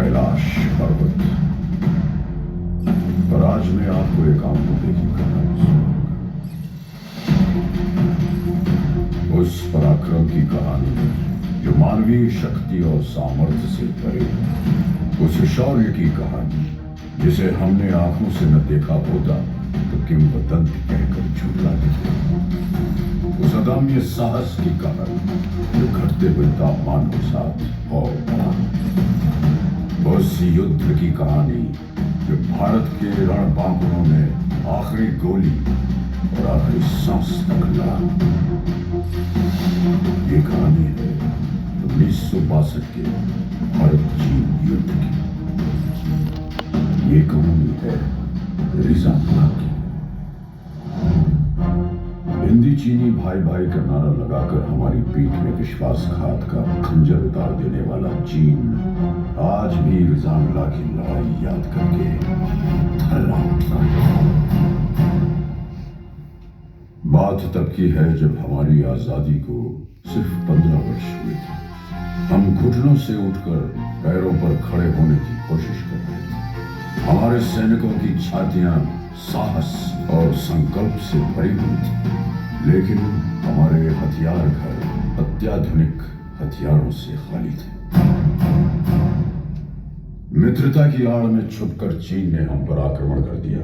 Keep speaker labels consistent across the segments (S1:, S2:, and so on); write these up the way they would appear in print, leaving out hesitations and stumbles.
S1: कैलाश पर्वत। पर आज मैं आपको एक आंखों देखी कहानी सुनाऊंगा। उस पराक्रम की कहानी जो मानवीय शक्ति और सामर्थ्य से परे, उस शौर्य की कहानी जिसे हमने आंखों से न देखा होता तो किंवदंती कहकर झूठा देते। उस अदम्य साहस की कहानी जो घटते हुए तापमान के साथ और बढ़ा। उस युद्ध की कहानी जो भारत के रणबांकुरों में आखिरी गोली और आखिरी सांस तक लड़ा। ये कहानी है 1962 के भारत चीन युद्ध की। ये कहानी है रिजांगला की। हिंदी चीनी भाई भाई का नारा लगाकर हमारी पीठ में विश्वासघात का खंजर उतार देने वाला चीन आज भी रिजांगला की लड़ाई याद करके थर्रा उठता है। बात तब की है जब हमारी आजादी को सिर्फ 15 वर्ष हुए थे। हम घुटनों से उठकर पैरों पर खड़े होने की कोशिश कर रहे थे। हमारे सैनिकों की छातियां साहस और संकल्प से भरी हुई थी, लेकिन हमारे हथियार घर अत्याधुनिक हथियारों से खाली थे। मित्रता की आड़ में छुपकर चीन ने हम पर आक्रमण कर दिया।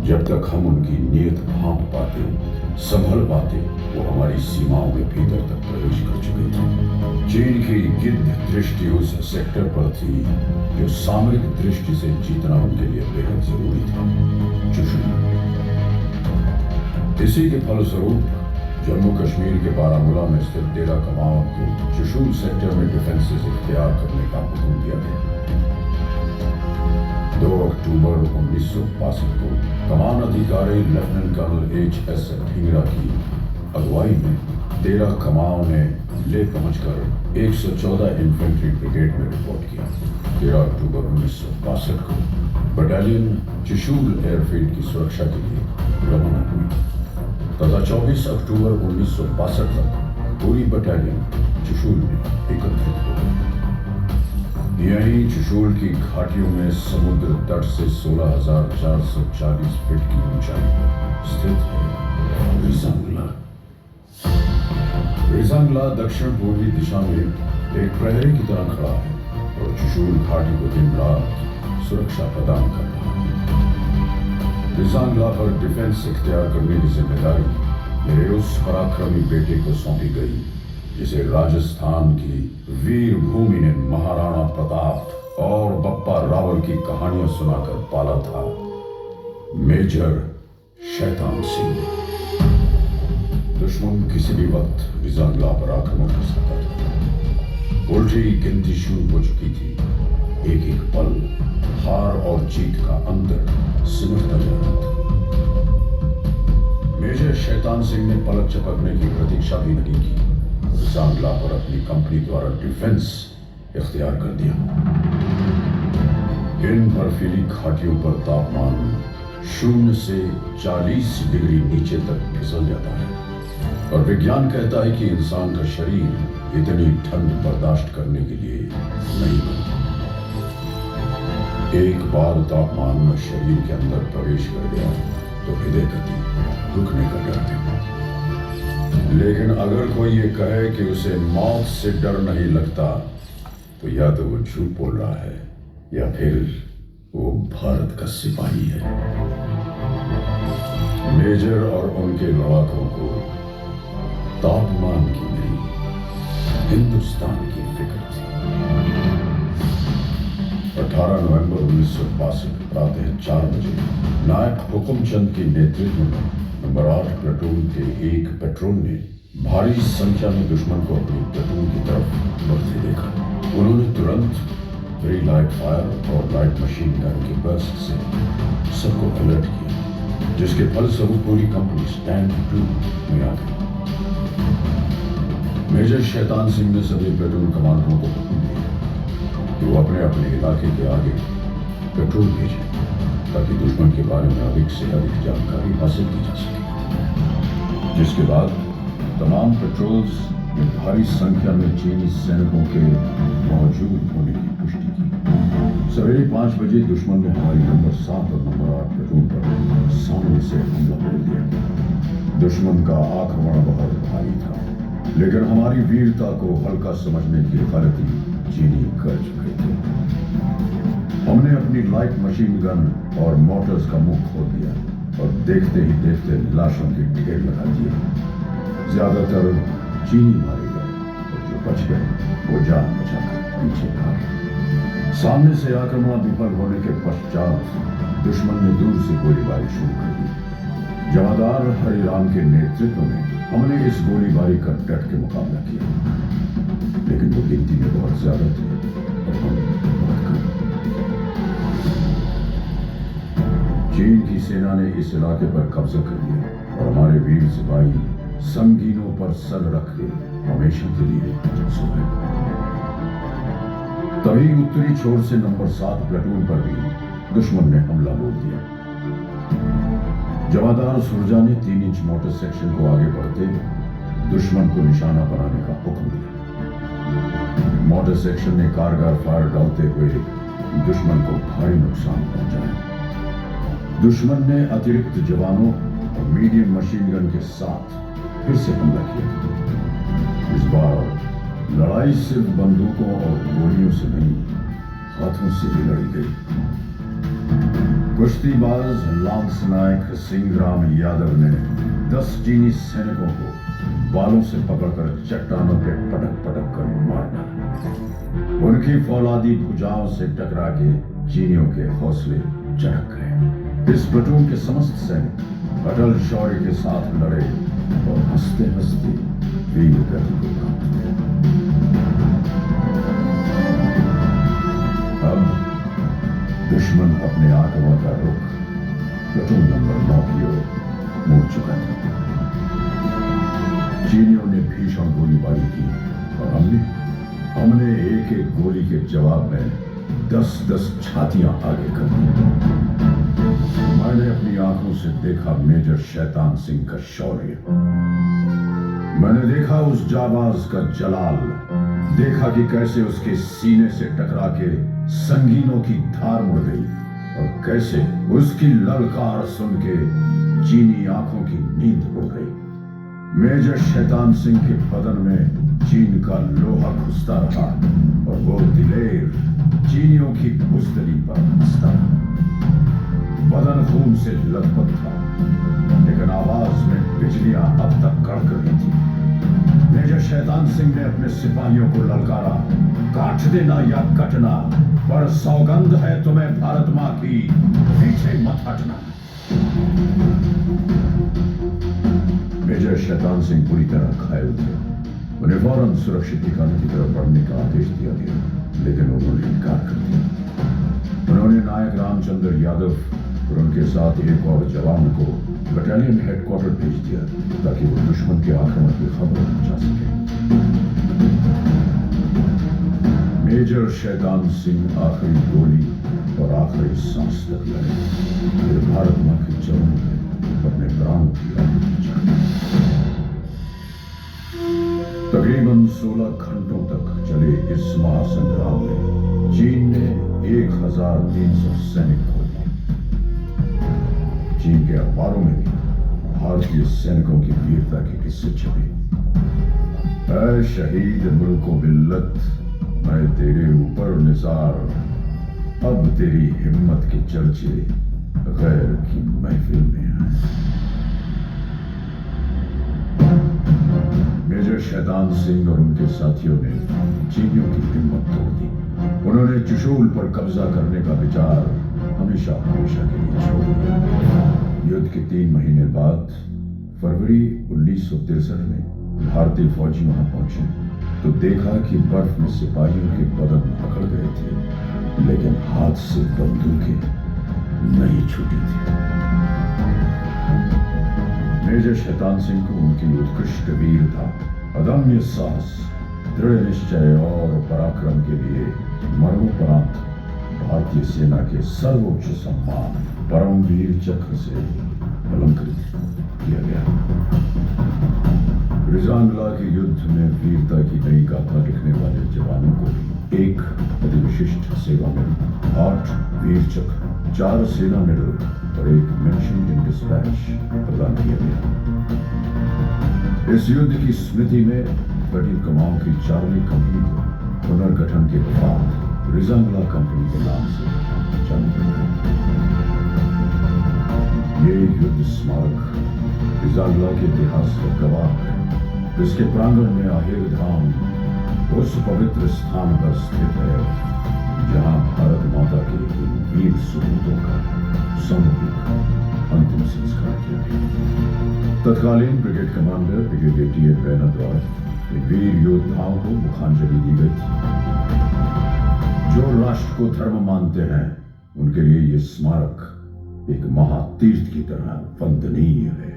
S1: जब तक हम उनकी नीयत भांप पाते, संभल पाते, वो हमारी सीमाओं में भीतर तक प्रवेश कर चुके थे। चीन की गिद्ध दृष्टि उस सेक्टर पर थी जो सामरिक दृष्टि से जीतना उनके लिए बेहद जरूरी था, चुशुल। इसी के फलस्वरूप जम्मू कश्मीर के बारामूला में स्थित डेरा कमावत को चुशुल सेक्टर में डिफेंसेस इख्तियार करने का हुक्म दिया गया। 2 अक्टूबर 1962 को कमान अधिकारी लेफ्टिनेंट कर्नल H.S. ढींगरा की अगुवाई में डेरा कमाव ने ले पहुंचकर 114 इन्फेंट्री ब्रिगेड में रिपोर्ट किया। 13 अक्टूबर 1962 को बटालियन चुशुल एयरफील्ड की सुरक्षा के लिए रवाना हुई तथा 24 अक्टूबर 1962 तक पूरी बटालियन चुशुल में एकत्रित हो गई। यहीं चुशुल की घाटियों में समुद्र तट से 16,440 फीट की ऊंचाई पर स्थित है रिजांगला। रिजांगला दक्षिण पूर्वी दिशा में एक प्रहरी की तरह खड़ा है और चुशुल घाटी को दिन रात सुरक्षा प्रदान कर रहा है। रिजांगला पर डिफेंस इख्तियार करने की जिम्मेदारी मेरे उस पराक्रमी बेटे को सौंपी गई जिसे राजस्थान की वीर भूमि ने महाराणा प्रताप और बप्पा रावल की कहानियां सुनाकर पाला था, मेजर शैतान सिंह। दुश्मन किसी भी वक्त रिजांगला पर आक्रमण कर सकता था। उल्टी गिनती शुरू हो चुकी थी। एक एक पल हार और जीत का अंतर सिमटता जा रहा था। मेजर शैतान सिंह ने पलक झपकने की प्रतीक्षा भी नहीं की। रिजांगला पर अपनी कंपनी द्वारा डिफेंस इख्तियार कर दिया। इन बर्फीली घाटियों पर तापमान 0 से 40 डिग्री नीचे तक फिसल जाता है और विज्ञान कहता है कि इंसान का शरीर इतनी ठंड बर्दाश्त करने के लिए नहीं बनता। एक बार तापमान शरीर के अंदर प्रवेश कर गया तो हृदय गति रुकने का डर है। लेकिन अगर कोई ये कहे कि उसे मौत से डर नहीं लगता तो या तो वो झूठ बोल रहा है या फिर वो भारत का सिपाही है। मेजर और उनके लड़ाकों को तापमान की नहीं, हिंदुस्तान की फिक्र थी। 18 नवंबर 1962 प्रातः 4 बजे नायक हुकुमचंद के नेतृत्व में नंबर 8 प्लेटून के एक पेट्रोल ने भारी संख्या में दुश्मन को अपनी प्लेटून की तरफ बढ़ते देखा। उन्होंने तुरंत प्री लाइट फायर और लाइट मशीन गन के बर्स्ट से सबको अलर्ट किया, जिसके फलस्वरूप पूरी कंपनी स्टैंड टू में आ गई। मेजर शैतान सिंह ने सभी प्लेटून कमांडरों को हुक्म दिया कि वो अपने अपने इलाके के आगे पेट्रोल भेजें ताकि दुश्मन के बारे में अधिक से अधिक जानकारी हासिल की जा सके। जिसके बाद तमाम पेट्रोल्स में भारी संख्या में चीनी सैनिकों के मौजूद होने की पुष्टि सवेरे 5 बजे दुश्मन ने हमारी नंबर 7 और नंबर 8 प्लेटून पर सामने से हमला बोल दिया। दुश्मन का आक्रमण बहुत भारी था, लेकिन हमारी वीरता को हल्का समझने की गलती चीनी कर चुके थे। हमने अपनी लाइट मशीन गन और मोटर्स का मुंह खोल दिया और देखते ही देखते लाशों के ढेर लगा दिए। ज्यादातर चीनी मारे गए और जो बच गए वो जान बचाकर पीछे भागे। सामने से आक्रमण विफल होने के पश्चात दुश्मन ने दूर से गोलीबारी शुरू कर दी। जमादार हरिराम के नेतृत्व में हमने इस गोलीबारी का डट के मुकाबला किया, लेकिन वो गिनती में बहुत ज्यादा थे और हम बहुत कम। चीन की सेना ने इस इलाके पर कब्जा कर लिया और हमारे वीर सिपाही संगीनों पर सर रख के हमेशा के लिए सो गए। तभी उत्तरी छोर से नंबर 7 प्लेटून पर भी दुश्मन ने हमला बोल दिया। जमादार सुरजा ने 3 इंच मोटर सेक्शन को आगे बढ़ते दुश्मन को निशाना बनाने का हुक्म दिया। मोटर सेक्शन ने कारगर फायर डालते हुए दुश्मन को भारी नुकसान पहुंचाया। दुश्मन ने अतिरिक्त जवानों और मीडियम मशीन गन के साथ फिर से हमला किया। इस बार लड़ाई सिर्फ बंदूकों और गोलियों से नहीं, हाथों से भी लड़ी गई। कुश्तीबाज लांस नायक सिंहराम यादव ने 10 चीनी सैनिकों को बालों से पकड़कर चट्टानों पे पटक पटक कर मार डाला। उनकी फौलादी भुजाओं से टकरा के चीनियों के हौसले चढ़क गए। इस प्लेटून के समस्त सैनिक अटल शौर्य के साथ लड़े और हंसते हंसते वीर गति को प्राप्त किया। अब दुश्मन अपने आक्रमण का रुख प्लेटून नंबर 9 की ओर मोड़ चुका था। चीनियों ने भीषण गोलीबारी की और हमने एक एक गोली के जवाब में 10-10 छातियां आगे कर दी। मैंने अपनी आंखों से देखा मेजर शैतान सिंह का शौर्य। मैंने देखा उस जाबाज का जलाल, देखा कि कैसे उसके सीने से टकरा के संगीनों की धार मुड़ गई और कैसे उसकी ललकार सुन के चीनी आंखों की नींद उड़ गई। मेजर शैतान सिंह के बदन में चीन का लोहा घुसता रहा और वो दिलेर चीनियों की बुज़दिली पर हंसता रहा। बदन खून से लथपथ था, लेकिन आवाज में बिजलियां अब तक कड़क रही थी। मेजर शैतान सिंह ने अपने सिपाहियों को ललकारा, काट देना या कटना, पर सौगंध है तुम्हें भारत मां की, पीछे मत हटना। मेजर शैतान सिंह पूरी तरह घायल थे। उन्हें फौरन सुरक्षित ठिकाने की तरफ बढ़ने का आदेश दिया गया, लेकिन उन्होंने इनकार कर दिया। उन्होंने नायक रामचंद्र यादव और उनके साथ एक और जवान को बटालियन हेडक्वार्टर भेज दिया ताकि वो दुश्मन के आक्रमण की खबर पहुंचा सके। मेजर शैतान सिंह आखिरी गोली और आखिरी सांस तक लड़े, फिर भारत मां के चरणों में अपने प्राणों की आहुति चढ़ाई। तकरीबन 16 घंटों तक चले इस महासंग्राम में चीन ने 1300 सैनिक खो दिए। चीन के अखबारों में भी भारतीय सैनिकों की वीरता के किस्से छपे। ऐ शहीद मुल्को मिल्लत, मैं तेरे ऊपर निसार, अब तेरी हिम्मत के चर्चे गैर की महफिल में हैं। मेजर शैतान सिंह और उनके साथियों ने चीनियों की हिम्मत तोड़ दी। उन्होंने चुशूल पर कब्जा करने का विचार हमेशा हमेशा के लिए छोड़ दिया। युद्ध के 3 महीने बाद फरवरी 1963 में भारतीय फौजी वहां पहुंचे तो देखा कि बर्फ में सिपाहियों के बदन पकड़ गए थे, लेकिन हाथ से बंदूकें नहीं छूटी थी। मेजर शैतान सिंह को उनकी उत्कृष्ट वीरता, अदम्य साहस, दृढ़ निश्चय और पराक्रम के लिए मरणोपरांत भारतीय सेना के सर्वोच्च सम्मान परमवीर चक्र से अलंकृत किया गया। रिजांगला के युद्ध में वीरता की नई गाथा लिखने वाले जवानों को भी एक अति विशिष्ट सेवा मेडल, 8 वीर चक्र, 4 सेना मेडल और एक मेंशन इन डिस्पैच प्रदान किया गया। इस युद्ध की स्मृति में 13 कमाओं की चार्ली कंपनी को पुनर्गठन के बाद रिजंगला कंपनी के नाम से जाना जाता है। ये युद्ध स्मारक रिजंगला के इतिहास का गवाह है। इसके प्रांगण में आहिर धाम उस पवित्र स्थान पर स्थित है जहां भारत माता के इन वीर सुपूतों का सामूहिक अंतिम संस्कार किया गया। तत्कालीन brigade commander brigadier TN. Raina द्वारा इन वीर योद्धाओं को मुखांजलि दी गई थी। जो राष्ट्र को धर्म मानते हैं उनके लिए यह स्मारक एक महातीर्थ की तरह वंदनीय है।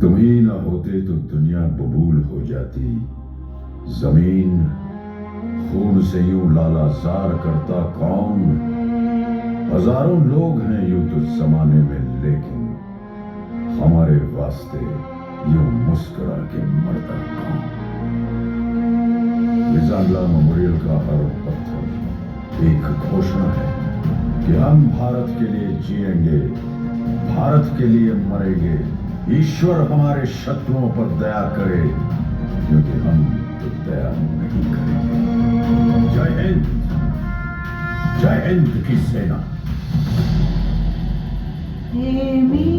S1: तुम ही ना होते तो दुनिया बबूल हो जाती, जमीन खून से यूं लालाजार करता कौन। हजारों लोग हैं यूं तो जमाने में, लेकिन हमारे वास्ते यूं मुस्कुरा के मरता कौन। रिजंगला मेमोरियल का हर पत्थर एक घोषणा है कि हम भारत के लिए जिएंगे, भारत के लिए मरेंगे। ईश्वर हमारे शत्रुओं पर दया करे, क्योंकि हम तो दया नहीं करेंगे। जय हिंद, जय हिंद की सेना।
S2: हे वीर